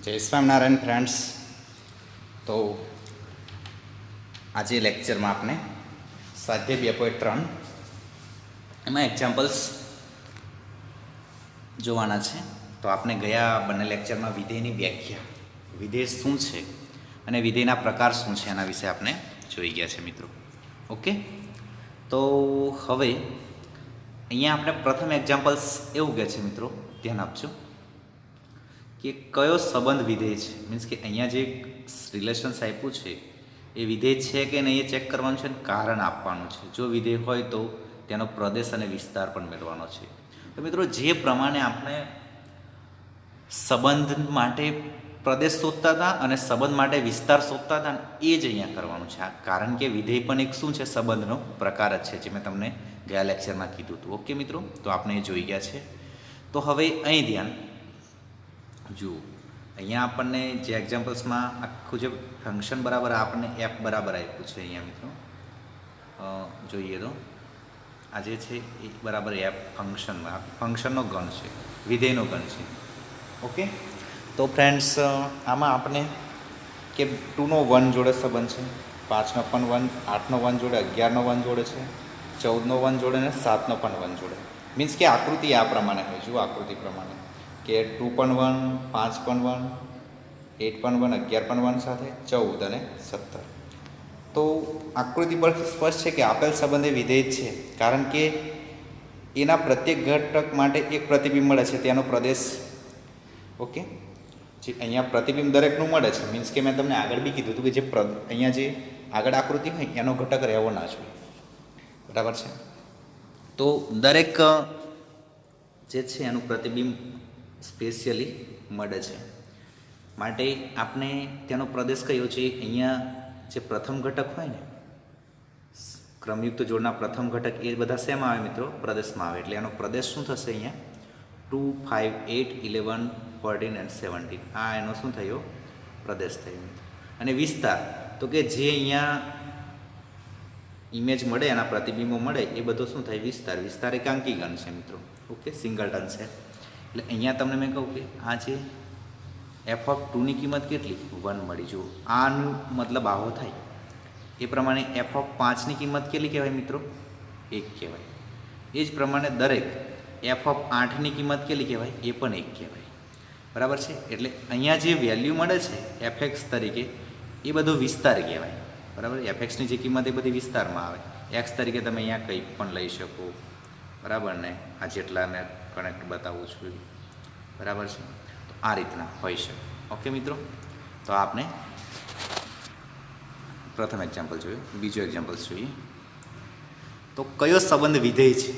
જય સ્વામિનારાયણ ફ્રેન્ડ્સ. તો આજે લેક્ચરમાં આપણે સ્વાધ્યાય 2.3 એમાં એક્ઝામ્પલ્સ જોવાના છે. તો આપણે ગયા બંને લેક્ચરમાં વિધેયની વ્યાખ્યા, વિધેય શું છે અને વિધેયના પ્રકાર શું છે એના વિશે આપણે જોઈ ગયા છે મિત્રો. ઓકે, તો હવે અહીંયા આપણે પ્રથમ એક્ઝામ્પલ્સ એવું કહે છે મિત્રો, ધ્યાન આપજો કે કયો સંબંધ વિધેય છે. મીન્સ કે અહીંયા જે રિલેશન્સ આપ્યું છે એ વિધેય છે કે નહીં એ ચેક કરવાનું છે અને કારણ આપવાનું છે. જો વિધેય હોય તો તેનો પ્રદેશ અને વિસ્તાર પણ મેળવવાનો છે. તો મિત્રો જે પ્રમાણે આપણે સંબંધ માટે પ્રદેશ શોધતા હતા અને સંબંધ માટે વિસ્તાર શોધતા હતા એ જ અહીંયા કરવાનું છે. કારણ કે વિધેય પણ એક શું છે, સંબંધનો પ્રકાર જ છે, જે મેં તમને ગયા લેક્ચરમાં કીધું હતું. ઓકે મિત્રો, તો આપણે એ જોઈ ગયા છે. તો હવે અહીં ધ્યાન જુઓ, અહીંયા આપણને જે એક્ઝામ્પલ્સમાં આખું જે ફંક્શન બરાબર આપણને એફ બરાબર આપ્યું છે. અહીંયા મિત્રો જોઈએ તો આ જે છે એ બરાબર એફ ફંક્શનનો ગણ છે, વિધેયનો ગણ છે. ઓકે, તો ફ્રેન્ડ્સ આમાં આપણે કે 2નો 1 જોડે સંબંધ છે, 5નો પણ 1, 8નો 1 જોડે, 11નો 1 જોડે છે, 14નો 1 જોડે ને 7નો પણ 1 જોડે. મીન્સ કે આકૃતિ આ પ્રમાણે હોય. જુઓ આકૃતિ પ્રમાણે કે 2 પણ 1, 5 પણ 1, 8 પણ 1, 11 પણ 1 સાથે 14 અને 17. તો આકૃતિ પરથી સ્પષ્ટ છે કે આપેલ સંબંધ એ વિધેય છે, કારણ કે એના પ્રત્યેક ઘટક માટે એક પ્રતિબિંબ મળે છે, તેનો પ્રદેશ. ઓકે, જે અહીંયા પ્રતિબિંબ દરેકનું મળે છે. મીન્સ કે મેં તમને આગળ બી કીધું હતું કે જે અહીંયા જે આગળ આકૃતિ હોય એનો ઘટક રહેવો ના જોઈએ. બરાબર છે? તો દરેક જે છે એનું પ્રતિબિંબ સ્પેશિયલી મળે છે. માટે આપણે તેનો પ્રદેશ કયો છે, અહીંયા જે પ્રથમ ઘટક હોય ને, ક્રમયુક્ત જોડના પ્રથમ ઘટક એ બધા શેમાં આવે મિત્રો? પ્રદેશમાં આવે. એટલે એનો પ્રદેશ શું થશે? અહીંયા 2, 5, 8, 11, 14 અને 17 આ એનો શું થયો? પ્રદેશ થયો. અને વિસ્તાર તો કે જે અહીંયા ઇમેજ મળે, એના પ્રતિબિંબો મળે, એ બધો શું થાય? વિસ્તાર. વિસ્તાર એકાંકી ગણ છે મિત્રો. ઓકે, સિંગલટન છે. એટલે અહીંયા તમને મેં કહું કે આ જે f(2) ની કિંમત કેટલી? 1 મળી. જુઓ, આનું મતલબ આવો થાય. એ પ્રમાણે f(5) ની કિંમત કેટલી કહેવાય મિત્રો? 1 કહેવાય. એ જ પ્રમાણે દરેક f(8) ની કિંમત કેટલી કહેવાય? એ પણ 1 કહેવાય. બરાબર છે? એટલે અહીંયા જે વેલ્યુ મળે છે fx તરીકે, એ બધો વિસ્તાર કહેવાય. બરાબર, fxની જે કિંમત એ બધી વિસ્તારમાં આવે. x તરીકે તમે અહીંયા કંઈ પણ લઈ શકો. બરાબર ને? આ જેટલા મેં કનેક્ટ બતાવું છું. બરાબર છે? તો આ રીતના હોઈ શકે. ઓકે મિત્રો, તો આપણે પ્રથમ એક્ઝામ્પલ જોયું. બીજો એક્ઝામ્પલ જોઈએ. તો કયો સંબંધ વિધેય છે?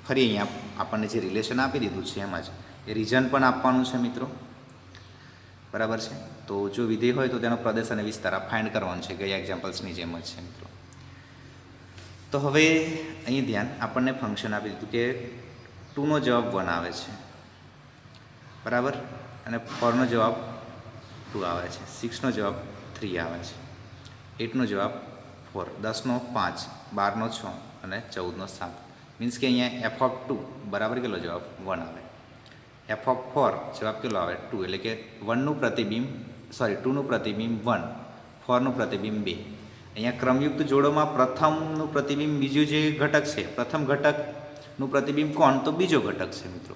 ફરી અહીંયા આપણને જે રિલેશન આપી દીધું છે એમાં જ એ રીઝન પણ આપવાનું છે મિત્રો. બરાબર છે? તો જો વિધેય હોય તો તેનો પ્રદેશ અને વિસ્તાર આ ફાઇન્ડ કરવાનું છે, ગયા એક્ઝામ્પલ્સની જેમ જ છે મિત્રો. તો હવે અહીં ધ્યાન, આપણને ફંક્શન આપી દીધું કે 2નો જવાબ 1 આવે છે. બરાબર, અને 4નો જવાબ 2 આવે છે, 6નો જવાબ 3 આવે છે, 8નો જવાબ 4, 10નો 5, 12નો 6 અને 14નો 7. મીન્સ કે અહીંયા f(2) બરાબર કેટલો જવાબ? 1 આવે. f(4) જવાબ કેટલો આવે? 2. એટલે કે 2નું પ્રતિબિંબ 1, 4નું પ્રતિબિંબ 2. અહીંયા ક્રમયુક્ત જોડોમાં પ્રથમનું પ્રતિબિંબ બીજું જે ઘટક છે, પ્રથમ ઘટકનું પ્રતિબિંબ કોણ? તો બીજો ઘટક છે મિત્રો.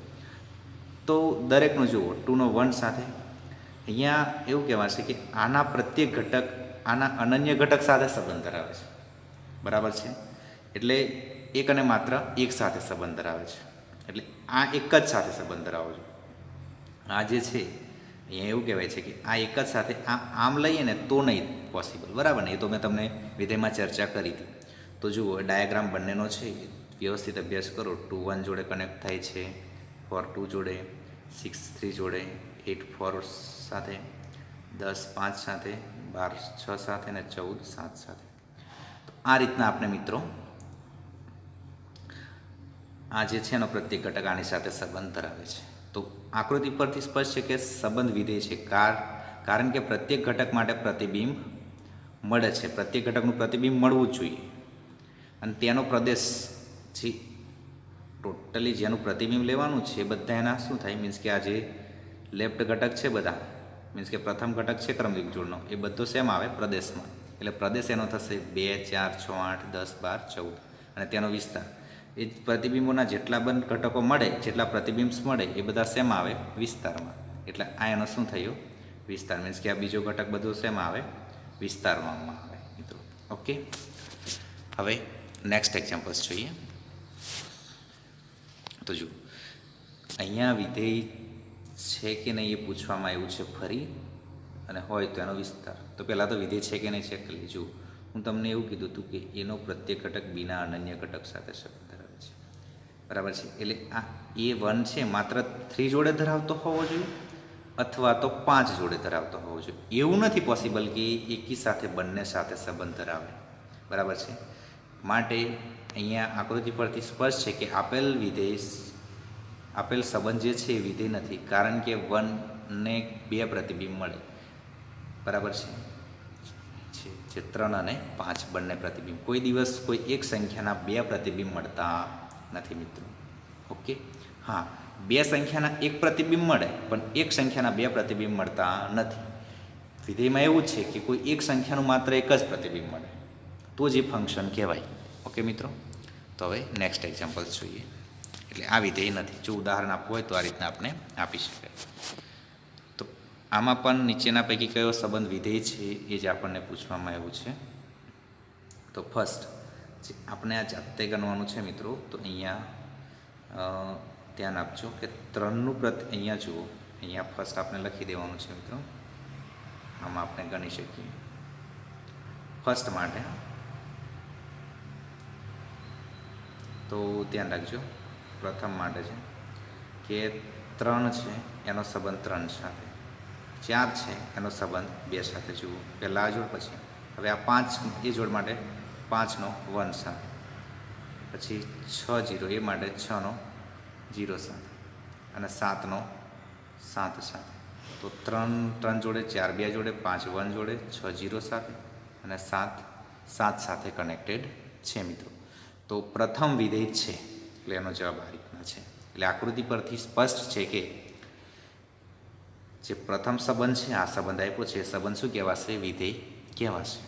તો દરેકનો જુઓ 2નો 1 સાથે અહીંયા એવું કહેવાશે કે આના પ્રત્યેક ઘટક આના અનન્ય ઘટક સાથે સંબંધ ધરાવે છે. બરાબર છે? એટલે એક અને માત્ર એક સાથે સંબંધ ધરાવે છે. એટલે આ એક જ સાથે સંબંધ ધરાવે છે. આ જે છે અહીંયા એવું કહેવાય છે કે આ એક જ સાથે આમ લઈએ ને તો નહીં પોસિબલ. બરાબર ને? એ તો મેં તમને વિધેયમાં ચર્ચા કરી હતી. તો જુઓ, ડાયાગ્રામ બંનેનો છે, વ્યવસ્થિત અભ્યાસ કરો. 2, 1 જોડે કનેક્ટ થાય છે, 4, 2 જોડે, 6, 3 જોડે, 8, 4 સાથે, 10, 5 સાથે, 12, 6 સાથે અને 14, 7 સાથે. તો આ રીતના આપણે મિત્રો આ જે છે એનો પ્રત્યેક ઘટક આની સાથે સંબંધ ધરાવે છે. તો આકૃતિ પરથી સ્પષ્ટ છે કે સંબંધ વિધેય છે, કારણ કે પ્રત્યેક ઘટક માટે પ્રતિબિંબ મળે છે. પ્રત્યેક ઘટકનું પ્રતિબિંબ મળવું જ જોઈએ. અને તેનો પ્રદેશ છે, ટોટલી જેનું પ્રતિબિંબ લેવાનું છે એ બધા એના શું થાય? મીન્સ કે આ જે લેફ્ટ ઘટક છે બધા મીન્સ કે પ્રથમ ઘટક છે ક્રમયુક્ત જોડનો, એ બધો શેમ આવે? પ્રદેશમાં. એટલે પ્રદેશ એનો થશે 2, 4, 6, 8, 10, 12, 14 અને તેનો વિસ્તાર. એ પ્રતિબિંબોના જેટલા પણ ઘટકો મળે, જેટલા પ્રતિબિંબ મળે એ બધા શેમાં આવે? વિસ્તારમાં. એટલે આ એનો શું થયો? વિસ્તાર. મીન્સ કે આ બીજો ઘટક બધું શેમાં આવે? વિસ્તારમાં આવે મિત્રો. ઓકે, હવે નેક્સ્ટ એક્ઝામ્પલ્સ જોઈએ. તો જુઓ, અહીંયા વિધેય છે કે નહીં એ પૂછવામાં આવ્યું છે ફરી, અને હોય તો એનો વિસ્તાર. તો પહેલાં તો વિધેય છે કે નહીં ચેક કરી લેજો. હું તમને એવું કીધું હતું કે એનો પ્રત્યેક ઘટક બીના અનન્ય ઘટક સાથે સંબંધ ધરાવે છે, બરાબર છે. એટલે આ A1 છે માત્ર 3 જોડે ધરાવતો હોવો જોઈએ અથવા તો 5 જોડે ધરાવતો હોવો જોઈએ. એવું નથી પોસિબલ કે એકી સાથે બંને સાથે સંબંધ ધરાવે, બરાબર છે. માટે અહીંયા આકૃતિ પરથી સ્પષ્ટ છે કે આપેલ સંબંધ જે છે એ વિધેય નથી, કારણ કે 1 ને 2 પ્રતિબિંબ મળે, બરાબર છે, જે 3 અને 5 બંને પ્રતિબિંબ. કોઈ દિવસ કોઈ એક સંખ્યાના 2 પ્રતિબિંબ મળતા નથી મિત્રો. ઓકે, હા, 2 સંખ્યાના 1 પ્રતિબિંબ મળે, પણ એક સંખ્યાના 2 પ્રતિબિંબ મળતા નથી. વિધેયમાં એવું છે કે કોઈ એક સંખ્યાનું માત્ર એક જ પ્રતિબિંબ મળે તો જ એ ફંક્શન કહેવાય. ઓકે મિત્રો, તો હવે નેક્સ્ટ એક્ઝામ્પલ જોઈએ. એટલે આ વિધેય નથી. જો ઉદાહરણ આપવું હોય તો આ રીતના આપણે આપી શકાય. તો આમાં પણ નીચેના પૈકી કયો સંબંધ વિધેય છે એ જ આપણને પૂછવામાં આવ્યું છે. તો ફર્સ્ટ જે આપણે આ જાતે ગણવાનું છે મિત્રો. તો અહીંયા ધ્યાન આપજો કે 3નું અહીંયા જુઓ, અહીંયા ફર્સ્ટ આપણે લખી દેવાનું છે મિત્રો. આમાં આપણે ગણી શકીએ ફર્સ્ટ માટે. તો ધ્યાન રાખજો, પ્રથમ માટે છે કે 3 છે એનો સંબંધ 3 સાથે, 4 છે એનો સંબંધ 2 સાથે. જુઓ, પહેલાં આ જોડ, પછી હવે આ 5 એ જોડ માટે 5નો 1 સાથે, પછી 6 0 એ માટે 6નો 0 સાથે, અને 7નો 7 સાથે. તો 3 જોડે, 4 2 જોડે, 5 1 જોડે, 6 0 સાથે અને 7 સાથે કનેક્ટેડ છે મિત્રો. તો પ્રથમ વિધેય છે એટલે એનો જવાબ આ રીતના છે. એટલે આકૃતિ પરથી સ્પષ્ટ છે કે જે પ્રથમ સંબંધ છે, આ સંબંધ આપ્યો છે, એ સંબંધ શું કહેવાશે? વિધેય કહેવાશે.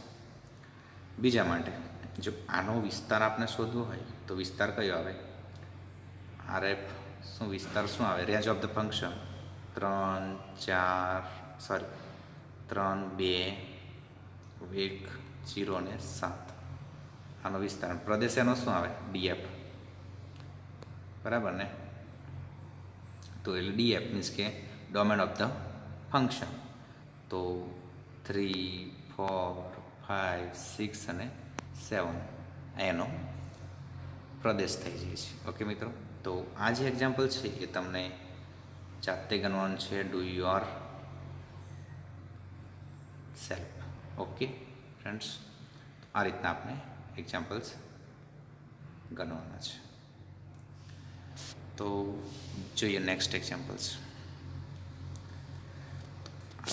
બીજા માટે જો આનો વિસ્તાર આપણે શોધવો હોય તો વિસ્તાર કયો આવે? RF. શું વિસ્તાર શું આવે? રેન્જ ઓફ ધ ફંક્શન 3 2 1 0 અને 7. આનો વિસ્તાર. પ્રદેશ એનો શું આવે? DF, બરાબર ને? તો એટલે DF મીન્સ કે ડોમેન ઓફ ધ ફંક્શન. તો 3 4 5 6 અને 7 એનો પ્રદેશ થઈ જાય છે. ઓકે મિત્રો, તો આ જે એક્ઝામ્પલ છે એ તમને જાતે ગણવાનું છે. Do your self. Okay friends, આ રીતના આપણે એક્ઝામ્પલ્સ ગણવાના છે. તો જોઈએ નેક્સ્ટ એક્ઝામ્પલ્સ.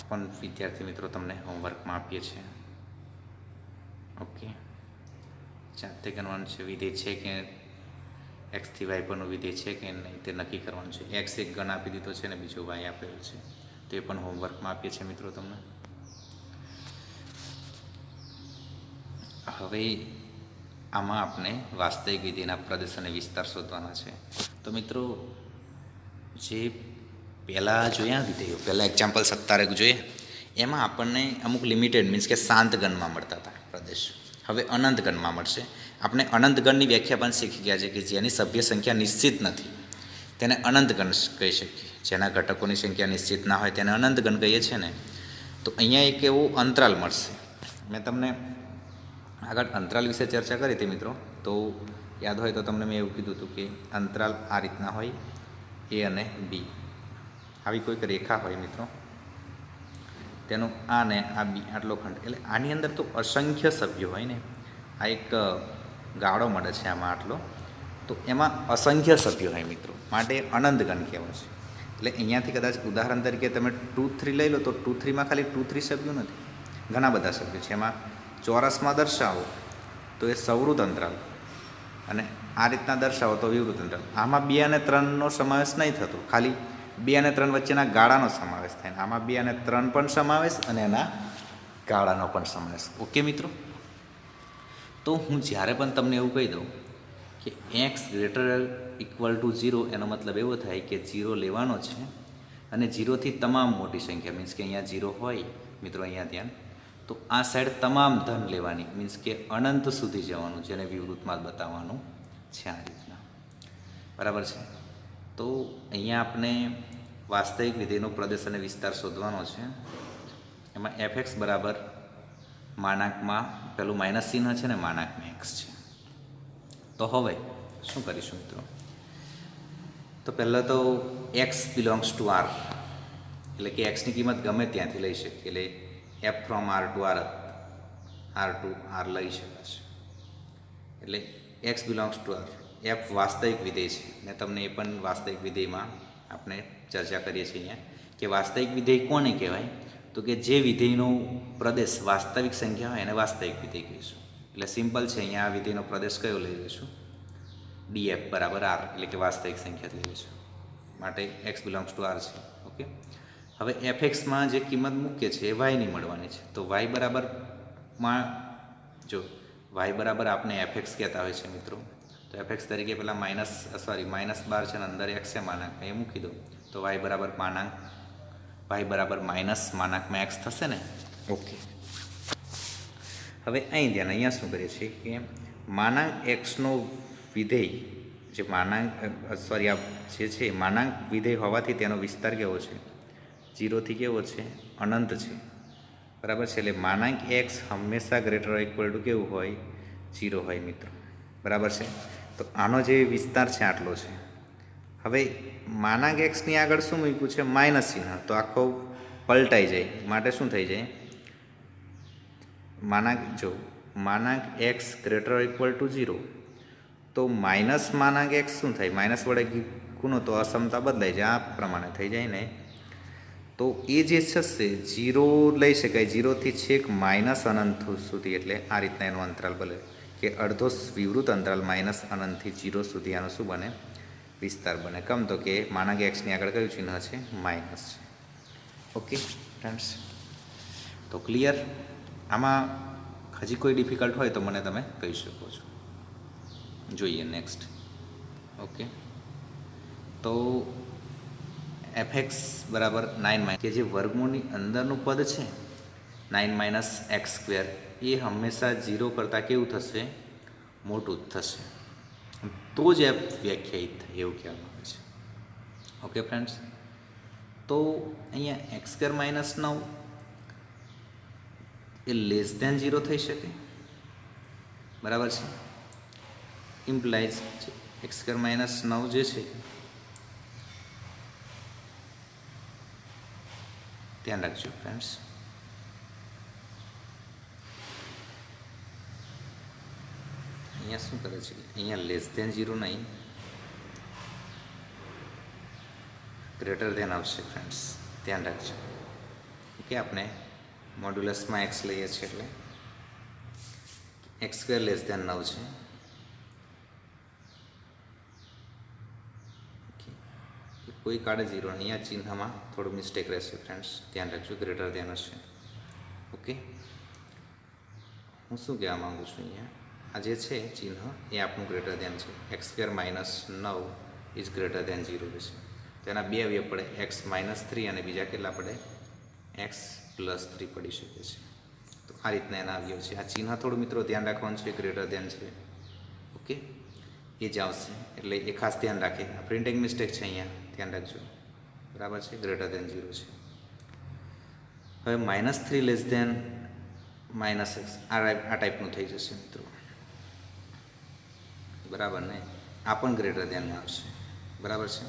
પણ વિદ્યાર્થી મિત્રો તમને હોમવર્કમાં આપીએ છીએ. ઓકે, જાતે ગણવાનું છે. વિધેય છે કે x થી y પરનું વિધેય છે કે નહીં તે નક્કી કરવાનું છે. x એક ગણ આપી દીધો છે અને બીજો y આપેલો છે, તો એ પણ હોમવર્કમાં આપીએ છીએ મિત્રો તમને. હવે આમાં આપણે વાસ્તવિક વિધેયના પ્રદેશ અને વિસ્તાર શોધવાના છે. તો મિત્રો જે પહેલાં જોયા વિધેયો, પહેલાં એક્ઝામ્પલ 17 જોઈએ, એમાં આપણને અમુક લિમિટેડ મીન્સ કે શાંત ગણમાં મળતા હતા પ્રદેશ. હવે અનંત ગણમાં મળશે. આપણે અનંત ગણની વ્યાખ્યા પણ શીખી ગયા છે કે જેની સભ્ય સંખ્યા નિશ્ચિત નથી તેને અનંત ગણ કહી શકીએ. જેના ઘટકોની સંખ્યા નિશ્ચિત ના હોય તેને અનંત ગણ કહીએ છીએ ને. તો અહીંયા એક એવો અંતરાલ મળશે. મેં તમને આગળ અંતરાલ વિશે ચર્ચા કરી હતી મિત્રો. તો યાદ હોય તો તમને મેં એવું કીધું હતું કે અંતરાલ આ રીતના હોય, A અને B. આવી કોઈક રેખા હોય મિત્રો, તેનું આ ને આ B આટલો ખંડ. એટલે આની અંદર તો અસંખ્ય સભ્યો હોય ને. આ એક ગાળો મળે છે આમાં આટલો, તો એમાં અસંખ્ય સભ્યો હોય મિત્રો, માટે અનંત ગણ કહેવાય છે. એટલે અહીંયાથી કદાચ ઉદાહરણ તરીકે તમે 2 3 લઈ લો તો 2 3માં ખાલી 2 3 સભ્યો નથી, ઘણા બધા સભ્યો છે. એમાં ચોરસમાં દર્શાવો તો એ સવૃત અંતરાલ, અને આ રીતના દર્શાવો તો વિવૃત અંતરાલ. આમાં 2 અને 3નો સમાવેશ નહીં થતો, ખાલી 2 અને 3 વચ્ચેના ગાળાનો સમાવેશ થાય. આમાં 2 અને 3 પણ સમાવેશ અને એના ગાળાનો પણ સમાવેશ. ઓકે મિત્રો, તો હું જ્યારે પણ તમને એવું કહી દઉં કે એક્સ ગ્રેટર ઇક્વલ ટુ 0, એનો મતલબ એવો થાય કે 0 લેવાનો છે અને 0થી તમામ મોટી સંખ્યા, મીન્સ કે અહીંયા 0 હોય મિત્રો, અહીંયા ધ્યાન, તો આ સાઈડ તમામ ધન લેવાની, મીન્સ કે અનંત સુધી જવાનું, જેને વિવૃતમાં બતાવવાનું છે આ રીતના. બરાબર છે. તો અહીંયા આપણે વાસ્તવિક વિધેયનો પ્રદેશ અને વિસ્તાર શોધવાનો છે. એમાં fx બરાબર માનાંકમાં પેલું માઇનસ ચિહ્ન છે ને માનાંકમાં એક્સ છે. તો હવે શું કરીશું મિત્રો? તો પહેલાં તો એક્સ બિલોંગ્સ ટુ આર, એટલે કે એક્સની કિંમત ગમે ત્યાંથી લઈ શકીએ, એટલે f from R to R લઈ શકાશે. એટલે x belongs to R, f વાસ્તવિક વિધેય છે. ને તમને એ પણ વાસ્તવિક વિધેયમાં આપણે ચર્ચા કરીએ છીએ અહીંયા કે વાસ્તવિક વિધેય કોને કહેવાય? તો કે જે વિધેયનો પ્રદેશ વાસ્તવિક સંખ્યા હોય એને વાસ્તવિક વિધેય કહીશું. એટલે સિમ્પલ છે, અહીંયા આ વિધેયનો પ્રદેશ કયો લઈ લઈશું? ડીએફ બરાબર આર, એટલે કે વાસ્તવિક સંખ્યા લઈ લઈશું. માટે એક્સ બિલોંગ્સ ટુ આર છે. ઓકે, હવે એફએક્સમાં જે કિંમત મૂકીએ છીએ એ વાયની મળવાની છે. તો વાય બરાબરમાં જો વાય બરાબર આપણે એફએક્સ કહેતા હોય છે મિત્રો, તો એફએક્સ તરીકે પહેલાં -12 છે અને અંદર એક્સ છે માનાંક, એ મૂકી દો તો વાય બરાબર માઇનસ માનાંકમાં એક્સ થશે ને. ઓકે, હવે અહીં ધ્યાન, અહીંયા શું કરીએ છીએ કે માનાંક એક્સનો વિધેય જે આ જે છે માનાંક વિધેય હોવાથી તેનો વિસ્તાર કેવો છે? 0થી કેવો છે? અનંત છે. બરાબર છે. એટલે માનાંક એક્સ હંમેશા ગ્રેટર ઇક્વલ ટુ કેવું હોય? 0 હોય મિત્રો. બરાબર છે. તો આનો જે વિસ્તાર છે આટલો છે. હવે માનાંક એક્સની આગળ શું મૂક્યું છે? માઇનસ ચિહ્ન, તો આખો પલટાઈ જાય. માટે શું થઈ જાય? માનાંક એક્સ ગ્રેટર ઇક્વલ ટુ 0, તો માઇનસ માનાંક એક્સ શું થાય? માઇનસ વડે ગુણો તો અસમતા બદલાઈ જાય, આ પ્રમાણે થઈ જાય ને. તો એ જે થશે 0 લઈ શકાય, 0થી છેક માઇનસ અનંત સુધી, એટલે આ રીતના એનો અંતરાલ બને કે અડધો વિવૃત અંતરાલ માઇનસ અનંતથી 0 સુધી આનો શું બને? વિસ્તાર બને. કમ તો કે માનાંક એક્સની આગળ કયું ચિહ્ન છે? માઇનસ છે. ઓકે ફ્રેન્ડ્સ, તો ક્લિયર? આમાં હજી કોઈ ડિફિકલ્ટ હોય તો મને તમે કહી શકો છો. જોઈએ નેક્સ્ટ. ઓકે, તો એફએક્સ બરાબર 9 કે જે વર્ગમૂળની અંદરનું પદ છે 9 - x², એ હંમેશા 0 કરતાં કેવું થશે? મોટું જ થશે. તો જ એફ વ્યાખ્યાયિત થાય એવું કહેવામાં આવે છે. ઓકે ફ્રેન્ડ્સ, તો અહીંયા x² - 9 એ લેસ ધેન 0 થઈ શકે. બરાબર છે. ઇમ્પ્લાઇઝ x² - 9 જે છે, ધ્યાન રાખજો ફ્રેન્ડ્સ. અહીંયા શું કરે છે? અહીંયા લેસ ધેન 0 નહીં, ગ્રેટર ધેન આવશે ફ્રેન્ડ્સ, ધ્યાન રાખજો. ઓકે, આપણે મોડ્યુલસમાં એક્સ લઈએ છીએ એટલે x² લેસ ધેન 9 છે. કોઈ કાળે 0, અહીંયા ચિહ્નમાં થોડું મિસ્ટેક રહેશે ફ્રેન્ડ્સ, ધ્યાન રાખજો, ગ્રેટર ધેન હશે. ઓકે, હું શું કહેવા માગું છું? અહીંયા આ જે છે ચિહ્ન એ આપણું ગ્રેટર ધેન છે. x² - 9 ઇઝ ગ્રેટર ધેન 0 રહેશે. તો એના બે અવયવ પડે, x - 3 અને બીજા કેટલા પડે? x + 3 પડી શકે છે. તો આ રીતના એના અવયવ છે. આ ચિહ્ન થોડું મિત્રો ધ્યાન રાખવાનું છે, ગ્રેટર ધેન છે. ઓકે, એ જ આવશે, એટલે એ ખાસ ધ્યાન રાખે. આ પ્રિન્ટિંગ મિસ્ટેક છે, અહીંયા ધ્યાન રાખજો. બરાબર છે, ગ્રેટર ધેન 0 છે. હવે -3 લેસ ધેન -x, આ ટાઈપનું થઈ જશે મિત્રો. બરાબર ને? આ પણ ગ્રેટર ધેનમાં આવશે. બરાબર છે.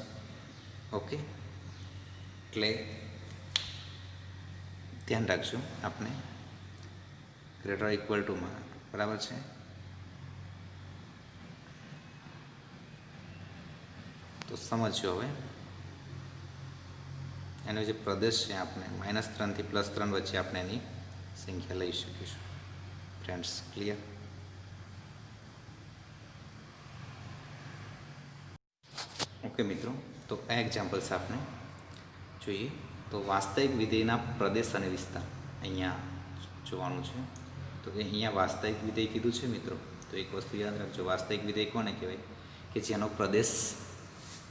ઓકે, એટલે ધ્યાન રાખજો આપણે ગ્રેટર ઇક્વલ ટુમાં. બરાબર છે. તો સમજો હવે એનો જે પ્રદેશ છે આપણે -3 થી +3 વચ્ચે આપણે એની સંખ્યા લઈ શકીશું. Friends, clear? ઓકે મિત્રો, તો આ એક્ઝામ્પલ્સ આપણે જોઈએ તો વાસ્તવિક વિધેયના પ્રદેશ અને વિસ્તાર અહીંયા જોવાનું છે. તો કે અહીંયા વાસ્તવિક વિધેય કીધું છે મિત્રો. તો એક વસ્તુ યાદ રાખજો, વાસ્તવિક વિધેય કોને કહેવાય કે જેનો પ્રદેશ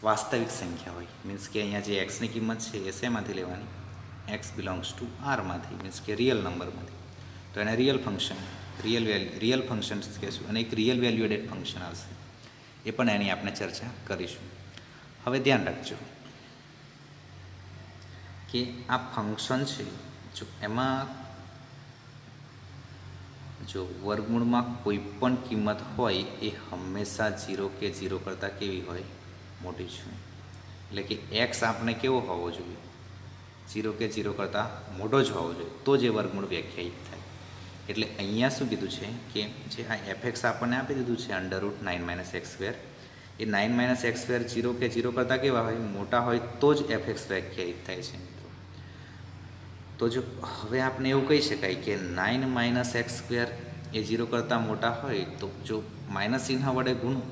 વાસ્તવિક સંખ્યા હોય. મીન્સ કે અહીંયા જે એક્સની કિંમત છે એ શેમાંથી લેવાની, એક્સ બિલોંગ્સ ટુ આરમાંથી, મીન્સ કે રિયલ નંબરમાંથી. તો એને રિયલ ફંક્શન રિયલ ફંક્શન કહેશું અને એક રિયલ વેલ્યુએડેડ ફંક્શન આવશે, એ પણ એની આપણે ચર્ચા કરીશું. હવે ધ્યાન રાખજો કે આ ફંક્શન છે જો એમાં જો વર્ગમૂળમાં કોઈ પણ કિંમત હોય એ હંમેશા 0 કે 0 કરતાં કેવી હોય, મોટી છે. એટલે કે એક્સ આપણે કેવો હોવો જોઈએ, 0 કે 0 કરતાં મોટો જ હોવો જોઈએ, તો જે વર્ગમૂળ વ્યાખ્યાયિત થાય. એટલે અહીંયા શું કીધું છે કે જે આ એફએક્સ આપણને આપી દીધું છે √9 - x², એ 9 - x² 0 કે 0 કરતાં કેવા હોય, મોટા હોય તો જ એફએક્સ વ્યાખ્યાયિત થાય છે મિત્રો. તો જો હવે આપણે એવું કહી શકાય કે 9 - x² એ 0 કરતાં મોટા હોય તો જો માઇનસ ચિહ્ન વડે ગુણો,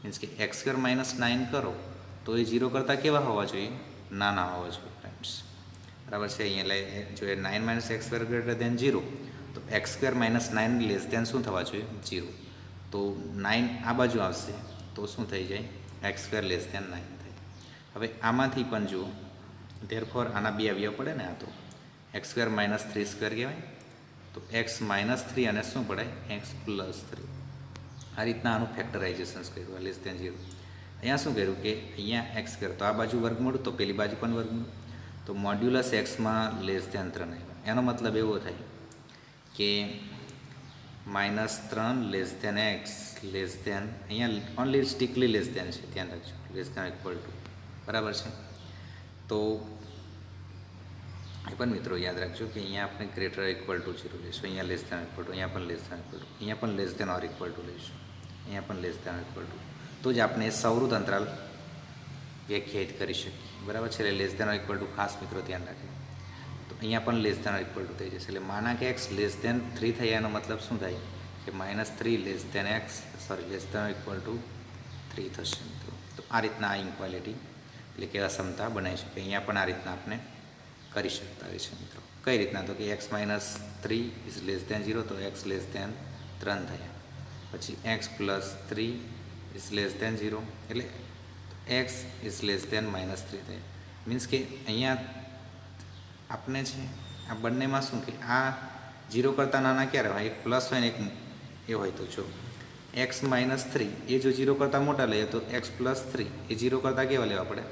મીન્સ કે x² - 9 કરો તો એ 0 કરતાં કેવા હોવા જોઈએ, નાના હોવા જોઈએ ફ્રેન્ડ્સ. બરાબર છે. અહીંયા જો એ 9 - x² > 0 તો x² - 9 લેસ દેન શું થવા જોઈએ, 0. તો 9 આ બાજુ આવશે તો શું થઈ જાય, x² < 9 થાય. હવે આમાંથી પણ જુઓ, ધેરફોર આના બે અવયવ પડે ને, આ તો x² - 3² કહેવાય. તો x - 3 અને શું પડે, x + 3. આ રીતના આનું ફેક્ટરાઇઝેશન કર્યું < 0. અહીંયા શું કર્યું કે અહીંયા x², તો આ બાજુ વર્ગમૂળ તો પેલી બાજુ પણ વર્ગમૂળ, તો મોડ્યુલસ એક્સમાં < 3 આવ્યો. એનો મતલબ એવો થાય કે -3 < x અહીંયા ઓનલી સ્ટ્રિકલી < છે, ધ્યાન રાખજો, <= બરાબર છે. તો એ પણ મિત્રો યાદ રાખજો કે અહીંયા આપણે ગ્રેટર = 0 લઈશું, અહીંયા <= અહીંયા પણ <= અહીંયા પણ <= લઈશું, અહીંયા પણ <= તો જ આપણે સૌરુદ અંતરાલ વ્યાખ્યાયિત કરી શકીએ. બરાબર છે. એટલે <= ખાસ મિત્રો ધ્યાન રાખે. તો અહીંયા પણ <= થઈ જશે. એટલે માના કે x < 3 થાય એનો મતલબ શું થાય કે -3 x <= 3 થશે મિત્રો. તો આ રીતના આ ઇક્વાલિટી એટલે કે અસમતા બનાવી શકે. અહીંયા પણ આ રીતના આપણે કરી શકતા હોય છે મિત્રો. કઈ રીતના, તો કે x - 3 < 0 તો x < 3 થયા. પછી x + 3 < 0 એટલે x < -3 થાય. મીન્સ કે અહીંયા આપણે છે આ બંનેમાં શું કે આ 0 કરતાં નાના ક્યારે હોય, એક પ્લસ હોય ને એક એ હોય. તો જો x - 3 એ જો 0 કરતાં મોટા લઈએ તો x + 3 એ 0 કરતાં કેવા લેવા પડે,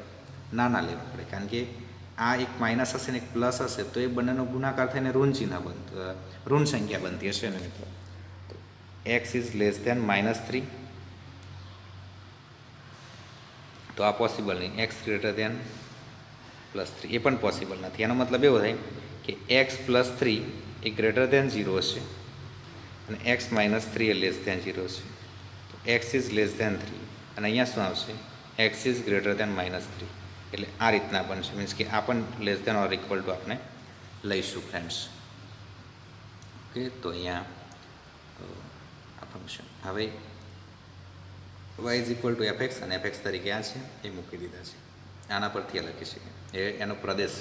નાના લેવા પડે. કારણ કે આ એક માઇનસ હશે ને એક પ્લસ હશે તો એ બંનેનો ગુણાકાર થઈને ઋણ સંખ્યા બનતી હશે ને મિત્રો. તો x < -3 તો આ પોસિબલ નહીં, x < +3 એ પણ પોસિબલ નથી. એનો મતલબ એવો થાય કે x + 3 એ <0 હશે અને x - 3 એ < 0 હશે. તો x < 3 અને અહીંયા શું આવશે, x < -3. એટલે આ રીતના બનશે. મીન્સ કે આ પણ <= આપણે લઈશું ફ્રેન્ડ્સ. ઓકે. તો અહીંયા આ ફંક્શન હવે y = fx અને fx તરીકે આ છે એ મૂકી દીધા છે. આના પરથી લખી શકીએ એનો પ્રદેશ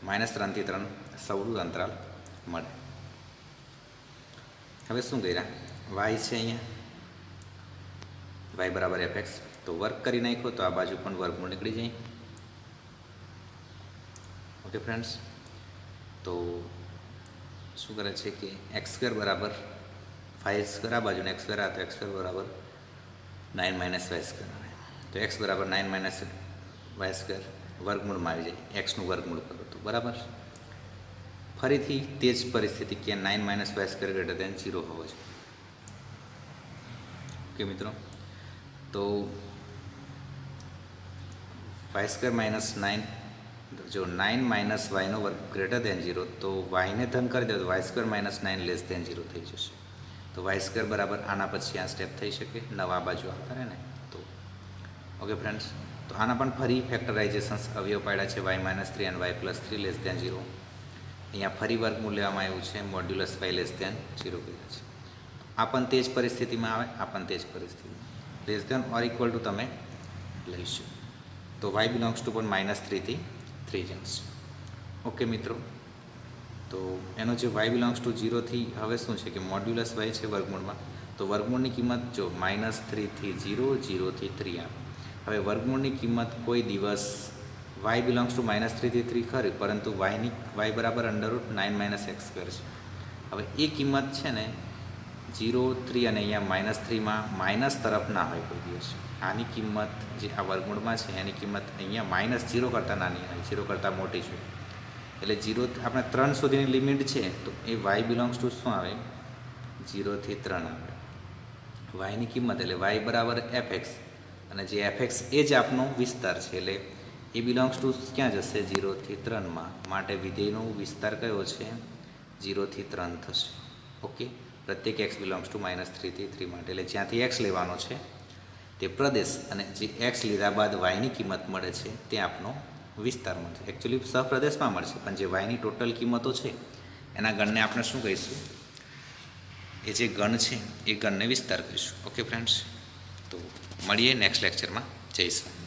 -3 થી 3 સૌરુદ અંતરાલ મળે. હવે શું કર્યા, y છે અહીંયા y = fx, તો વર્ક કરી નાખો તો આ બાજુ પણ વર્ગમૂળ નીકળી જાય. Okay friends. તો શું કરે છે કે x² = 5² આ બાજુ ને x² આ, તો x² = 9 - y². તો x = 9 - y² વર્ગમૂળમાં આવી જાય, એક્સનું વર્ગમૂળ કરો તો બરાબર. ફરીથી તે જ પરિસ્થિતિ કે 9 - y² > 0 હોવો જોઈએ. ઓકે મિત્રો. તો y² - 9, જો 9 - y² > 0 તો yને ધન કરી દો તો y² - 9 < 0 થઈ જશે. તો y² બરાબર આના પછી આ સ્ટેપ થઈ શકે, નવા બાજુ આવતા રહે ને તો. Okay friends. તો આના પણ ફરી ફેક્ટરાઇઝેશન્સ અવયવ પાડ્યા છે, y - 3 અને y + 3 < 0. અહીંયા ફરી વર્ગમૂળ લેવામાં આવ્યું છે, મોડ્યુલસ y < 0 કર્યા છે. આ પણ તે જ પરિસ્થિતિમાં આવે, આ પણ તે જ પરિસ્થિતિમાં < <= તમે લઈશું. તો y > પણ -3 થી 3 જશે. ઓકે મિત્રો, તો એનો જે y બિલોંગ્સ ટુ 0થી હવે શું છે કે મોડ્યુલસ y છે વર્ગમૂળમાં, તો વર્ગમૂળની કિંમત જો -3 થી 0, 0 થી 3 આવે. હવે વર્ગમૂળની કિંમત કોઈ દિવસ y બિલોંગ્સ ટુ -3 થી 3 ખરી, પરંતુ y બરાબર √9 - x² છે. હવે એ કિંમત છે ને 0, 3 અને અહીંયા -3માં માઇનસ તરફ ના હોય કોઈ દિવસ. આની કિંમત જે આ વર્ગમૂળમાં છે એની કિંમત અહીંયા -0 કરતાં નાની હોય, 0 કરતાં મોટી છે. એટલે 0 આપણે 3 સુધીની લિમિટ છે, તો એ y બિલોંગ્સ ટુ શું આવે? 0 થી 3 આવે. yની કિંમત એટલે y બરાબર fx, અને જે fx એ જ આપનો વિસ્તાર છે, એટલે એ બિલોંગ્સ ટુ ક્યાં જશે? 0 થી 3માં. માટે વિધેયનો વિસ્તાર કયો છે? 0 થી 3 થશે. ઓકે, પ્રત્યેક x બિલોંગ્સ ટુ -3 થી 3 માટે. એટલે જ્યાંથી x લેવાનો છે તે પ્રદેશ, અને જે x લીધા બાદ yની કિંમત મળે છે તે આપનો વિસ્તાર મળશે. એકચ્યુઅલી સહપ્રદેશમાં મળશે, પણ જે yની ટોટલ કિંમતો છે એના ગણને આપણે શું કહીશું? એ જે ગણ છે એ ગણને વિસ્તાર કહીશું. ઓકે ફ્રેન્ડ્સ, તો મળીએ નેક્સ્ટ લેક્ચરમાં. જય શ્રી રામ.